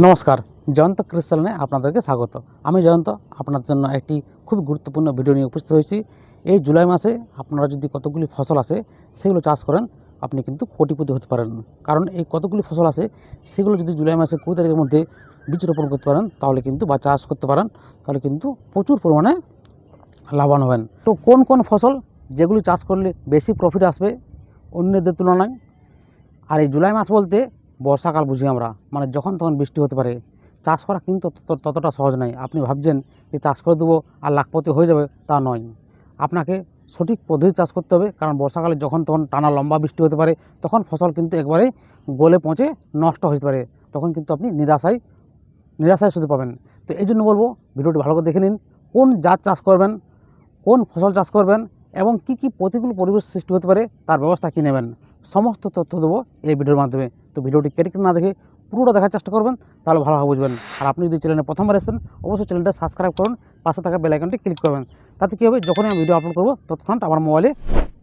নমস্কার, জয়ন্ত কৃষি চ্যানেলে আপনাদেরকে স্বাগত। আমি জয়ন্ত আপনার জন্য একটি খুব গুরুত্বপূর্ণ ভিডিও নিয়ে উপস্থিত হয়েছি। এই জুলাই মাসে আপনারা যদি কতগুলি ফসল আসে সেগুলো চাষ করেন, আপনি কিন্তু কোটিপতি হতে পারেন। কারণ এই কতগুলি ফসল আসে সেগুলো যদি জুলাই মাসে 20 তারিখের মধ্যে বীজ রোপণ করতে পারেন তাহলে কিন্তু বা চাষ করতে পারেন তাহলে কিন্তু প্রচুর পরিমাণে লাভবান হবেন। তো কোন কোন ফসল যেগুলি চাষ করলে বেশি প্রফিট আসবে অন্যদের তুলনায়? আর এই জুলাই মাস বলতে বর্ষাকাল বুঝি আমরা, মানে যখন তখন বৃষ্টি হতে পারে। চাষ করা কিন্তু ততটা সহজ নয়। আপনি ভাবছেন যে চাষ করে দেবো আর লাখপতি হয়ে যাবে, তা নয়। আপনাকে সঠিক পদ্ধতি চাষ করতে হবে, কারণ বর্ষাকালে যখন তখন টানা লম্বা বৃষ্টি হতে পারে, তখন ফসল কিন্তু একবারে গলে পচে নষ্ট হতে পারে। তখন কিন্তু আপনি নিরাশায় শুধু পাবেন। তো এই জন্য বলবো ভিডিওটি ভালো করে দেখে নিন, কোন জাত চাষ করবেন, কোন ফসল চাষ করবেন এবং কি কি প্রতিকূল পরিবেশ সৃষ্টি হতে পারে তার ব্যবস্থা কী নেবেন, সমস্ত তথ্য দেবো এই ভিডিওর মাধ্যমে। তো ভিডিওটি কেটে না দেখে পুরোটা দেখার চেষ্টা করবেন, তাহলে ভালোভাবে বুঝবেন। আর আপনি যদি চ্যানেলে প্রথমবার এসেছেন অবশ্যই চ্যানেলটা সাবস্ক্রাইব করুন, পাশে থাকা বেল আইকনটি ক্লিক করবেন। তাতে কী হবে, যখনই আমি ভিডিও আপলোড করবো তৎক্ষণাৎ আমার মোবাইলে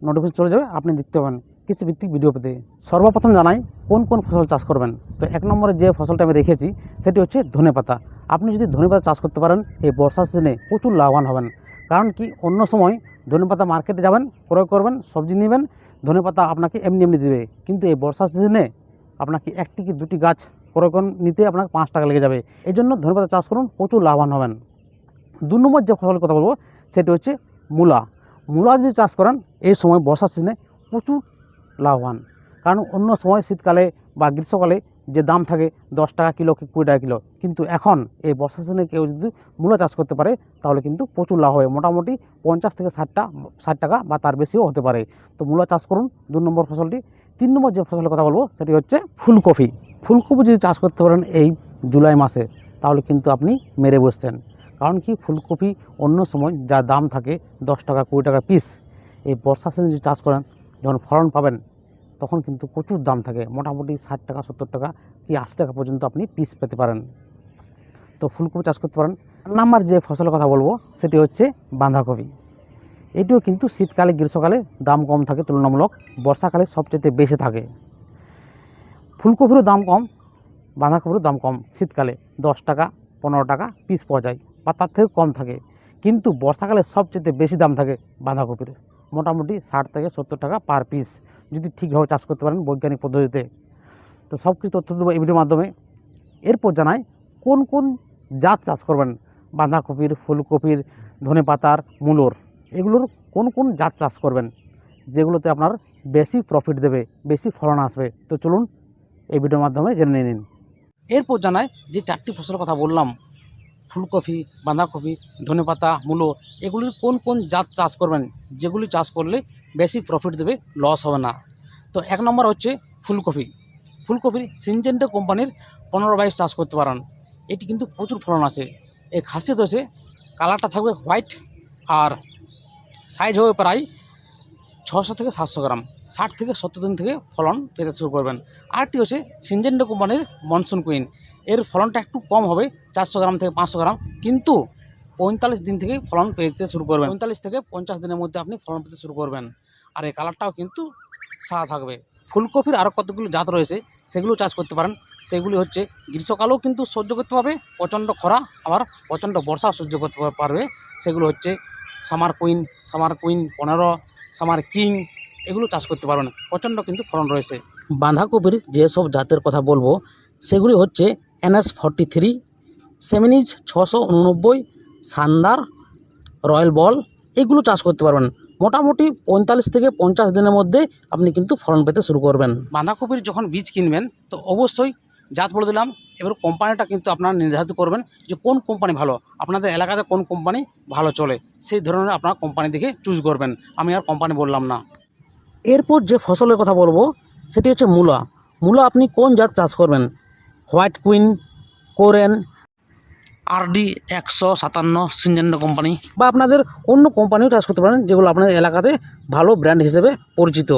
নোটিফিকেশন চলে যাবে, আপনি দেখতে পাবেন কৃষিভিত্তিক ভিডিও পেতে। সর্বপ্রথম জানাই কোন কোন ফসল চাষ করবেন। তো এক নম্বরে যে ফসলটা আমি রেখেছি সেটি হচ্ছে ধনেপাতা। আপনি যদি ধনেপাতা চাষ করতে পারেন এই বর্ষার সিজনে প্রচুর লাভবান হবেন। কারণ কি, অন্য সময় ধনেপাতা মার্কেটে যাবেন, ক্রয় করবেন, সবজি নেবেন, ধনেপাতা আপনাকে এমনি এমনি দেবে। কিন্তু এই বর্ষার সিজনে আপনাকে একটি কি দুটি গাছ ক্রয় নিতে আপনাকে 5 টাকা লেগে যাবে। এই জন্য ধনেপাতা চাষ করুন, প্রচুর লাভবান হবেন। 2 নম্বর যে ফসলের কথা বলবো সেটি হচ্ছে মূলা। মূলা যদি চাষ করেন এই সময় বর্ষার সিজনে প্রচুর লাভবান। কারণ অন্য সময় শীতকালে বা গ্রীষ্মকালে যে দাম থাকে 10 টাকা কিলো কি 20 টাকা কিলো, কিন্তু এখন এই বর্ষা সিজনে কেউ যদি মূলা চাষ করতে পারে তাহলে কিন্তু প্রচুর লাভ হয়। মোটামুটি 50 থেকে 60 টাকা বা তার বেশিও হতে পারে। তো মূলা চাষ করুন 2 নম্বর ফসলটি। 3 নম্বর যে ফসলের কথা বলবো সেটি হচ্ছে ফুলকপি। ফুলকপি যদি চাষ করতে পারেন এই জুলাই মাসে তাহলে কিন্তু আপনি মেরে বসছেন। কারণ কি, ফুলকপি অন্য সময় যা দাম থাকে 10 টাকা 20 টাকা পিস, এই বর্ষা সিজনে যদি চাষ করেন যখন ফলন পাবেন তখন কিন্তু প্রচুর দাম থাকে। মোটামুটি 60 টাকা 70 টাকা কি 80 টাকা পর্যন্ত আপনি পিস পেতে পারেন। তো ফুলকপি চাষ করতে পারেন। নাম্বার যে ফসলের কথা বলবো সেটি হচ্ছে বাঁধাকপি। এটিও কিন্তু শীতকালে গ্রীষ্মকালে দাম কম থাকে তুলনামূলক, বর্ষাকালে সবচেয়ে বেশি থাকে। ফুলকপিরও দাম কম, বাঁধাকপিরও দাম কম। শীতকালে 10 টাকা 15 টাকা পিস পাওয়া যায় বা তার থেকে কম থাকে, কিন্তু বর্ষাকালে সবচেয়ে বেশি দাম থাকে বাঁধাকপির, মোটামুটি 60 থেকে 70 টাকা পার পিস, যদি ঠিকভাবে চাষ করতে পারেন বৈজ্ঞানিক পদ্ধতিতে। তো সব কিছু তথ্য দেবো এই ভিডিওর মাধ্যমে। এরপর জানাই কোন কোন জাত চাষ করবেন বাঁধাকপির, ফুলকপির, ধনেপাতার, মূলোর, এগুলোর কোন কোন জাত চাষ করবেন যেগুলোতে আপনার বেশি প্রফিট দেবে, বেশি ফলন আসবে। তো চলুন এই ভিডিওর মাধ্যমে জেনে নিন। এরপর জানাই যে 4টি ফসলের কথা বললাম, ফুলকপি, বাঁধাকপি, ধনেপাতা, মূলো, এগুলির কোন কোন জাত চাষ করবেন যেগুলি চাষ করলে বেশি প্রফিট দেবে, লস হবে না। তো 1 নম্বর হচ্ছে ফুলকপি। ফুলকপির সিনজেন্টা কোম্পানির 15-22 চাষ করতে পারেন। এটি কিন্তু প্রচুর ফলন আছে। এর খাসিয়ত হচ্ছে কালারটা থাকবে হোয়াইট আর সাইজ হবে প্রায় 600 থেকে 700 গ্রাম। 60 থেকে 70 দিন থেকে ফলন পেতে শুরু করবেন। আরেকটি হচ্ছে সিনজেন্টা কোম্পানির মনসুন কুইন। এর ফলনটা একটু কম হবে, 400 গ্রাম থেকে 500 গ্রাম, কিন্তু 45 দিন থেকে ফলন পেতে শুরু করবেন। 45 থেকে 50 দিনের মধ্যে আপনি ফলন পেতে শুরু করবেন। আর এই কালারটাও কিন্তু সাদা থাকবে। ফুলকপির আরও কতগুলো জাত রয়েছে সেগুলো চাষ করতে পারেন। সেগুলি হচ্ছে গ্রীষ্মকালেও কিন্তু সহ্য করতে পারবে প্রচণ্ড খরা, আবার প্রচণ্ড বর্ষা সহ্য করতে পারবে। সেগুলো হচ্ছে সামার কুইন, 15, সামার কিং, এগুলো চাষ করতে পারবেন। প্রচণ্ড কিন্তু ফলন রয়েছে। বাঁধাকপির যেসব জাতের কথা বলবো সেগুলি হচ্ছে NS43, সেমিনিজ 689, শানদার, রয়্যাল বল, এগুলো চাষ করতে পারবেন। মোটামুটি 45 থেকে 50 দিনের মধ্যে আপনি কিন্তু ফলন পেতে শুরু করবেন। বাঁধাকপির যখন বীজ কিনবেন তো অবশ্যই জাত বলে দিলাম, এবার কোম্পানিটা কিন্তু আপনারা নির্ধারিত করবেন যে কোন কোম্পানি ভালো, আপনাদের এলাকাতে কোন কোম্পানি ভালো চলে, সেই ধরনের আপনারা কোম্পানি দেখে চুজ করবেন। আমি আর কোম্পানি বললাম না। এরপর যে ফসলের কথা বলবো সেটি হচ্ছে মূলা। মূলা আপনি কোন জাত চাষ করবেন, হোয়াইট কুইন, কোরেন, RD 157, সিনজেন্টা কোম্পানি, বা আপনাদের অন্য কোম্পানিও চাষ করতে পারেন যেগুলো আপনাদের এলাকাতে ভালো ব্র্যান্ড হিসেবে পরিচিত।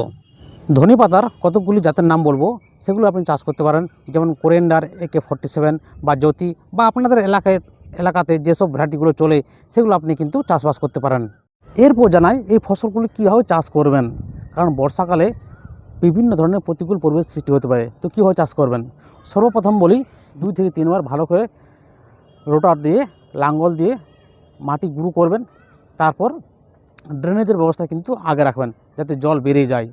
ধনেপাতার কতগুলি জাতের নাম বলবো, সেগুলো আপনি চাষ করতে পারেন, যেমন কোরেন্ডার, AK47 বা জ্যোতি, বা আপনাদের এলাকাতে যেসব ভ্যারাইটিগুলো চলে সেগুলো আপনি কিন্তু চাষবাস করতে পারেন। এরপর জানাই এই ফসলগুলি কীভাবে চাষ করবেন। কারণ বর্ষাকালে বিভিন্ন ধরনের প্রতিকূল পরিবেশ সৃষ্টি হতে পারে। তো কীভাবে চাষ করবেন? সর্বপ্রথম বলি, 2 থেকে 3 বার ভালো করে রোটার দিয়ে লাঙ্গল দিয়ে মাটি গুঁড়ো করবেন। তারপর ড্রেনেজের ব্যবস্থা কিন্তু আগে রাখবেন যাতে জল বেরিয়ে যায়।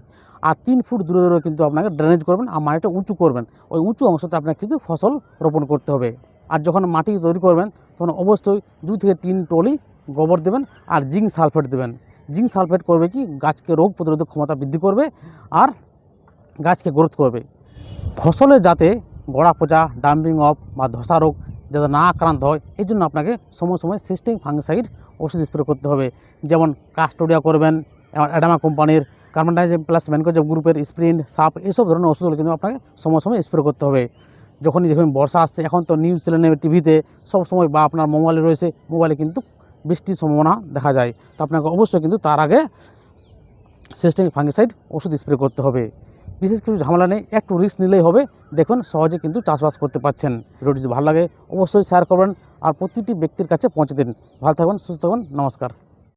আর 3 ফুট দূরে দূরে কিন্তু আপনাকে ড্রেনেজ করবেন আর মাটিটা উঁচু করবেন। ওই উঁচু অংশতে আপনাকে কিন্তু ফসল রোপণ করতে হবে। আর যখন মাটি তৈরি করবেন তখন অবশ্যই 2 থেকে 3 টলি গোবর দেবেন আর জিঙ্ক সালফেট দেবেন। জিঙ্ক সালফেট করবে কি, গাছকে রোগ প্রতিরোধক ক্ষমতা বৃদ্ধি করবে আর গাছকে গ্রোথ করবে। ফসলে যাতে গোড়া পচা, ডাম্পিং অফ বা ধসা রোগ যাতে না আক্রান্ত হয়, এই জন্য আপনাকে সময় সময় সিস্টেমিক ফাঙ্গিসাইড ওষুধ স্প্রে করতে হবে। যেমন কাস্টোডিয়া করবেন, অ্যাডামা কোম্পানির, কার্বনডাইজিম প্লাস ম্যানকোজেব গ্রুপের স্প্রিন্ট, সাপ, এইসব ধরনের ওষুধগুলো কিন্তু আপনাকে সময় সময় স্প্রে করতে হবে। যখনই দেখবেন বর্ষা আসছে, এখন তো নিউজ চ্যানেলে, টিভিতে সব সময় বা আপনার মোবাইলে রয়েছে, মোবাইলে কিন্তু বৃষ্টির সম্ভাবনা দেখা যায়। তো আপনাকে অবশ্যই কিন্তু তার আগে সিস্টেমিক ফাঙ্গিসাইড ওষুধ স্প্রে করতে হবে। বিশেষ কিছু ঝামেলা নেই, একটু রিস্ক নিলেই হবে, দেখবেন সহজে কিন্তু চাষবাস করতে পারছেন। ভিডিওটি যদি ভালো লাগে অবশ্যই শেয়ার করবেন আর প্রতিটি ব্যক্তির কাছে পৌঁছে দিন। ভালো থাকবেন, সুস্থ থাকবেন, নমস্কার।